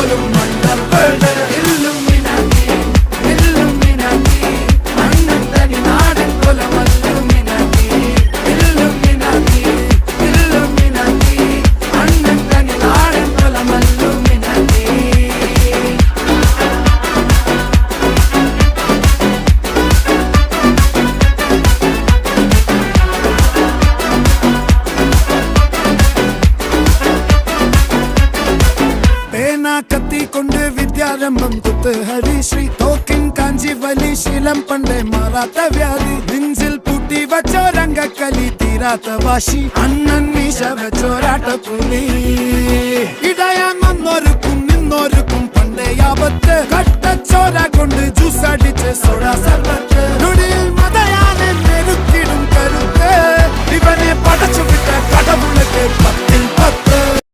പോലും മണ്ടപ്പേട് Illuminati Illuminati അണ്ണൻ തനി നാടൻ കൊലമല്ലുമിനാറ്റി ഇല്ലുമിനാറ്റി ഇല്ലുമിനാറ്റി അണ്ണൻ തനി നാടൻ കൊലമല്ലുമിനാറ്റി. കത്തി കൊണ്ട് വിദ്യാരംഭം കുത്ത് ഹരിശ്രീ തോക്കിൻ കാഞ്ചി വലി ശീലം പണ്ടേ മാറാത്ത വ്യാധി നെഞ്ചിൽ പൂട്ടി വച്ചോരംഗക്കലി തീരാത്ത വാശി അണ്ണൻ മീശ വെച്ചോരാട്ട പുലി ഇടയാൻ വന്നോർക്കും നിന്നോർക്കും പണ്ടേ ആപത്ത് കട്ടച്ചോര കൊണ്ട് ജ്യൂസ് അടിച്ച് സോഡ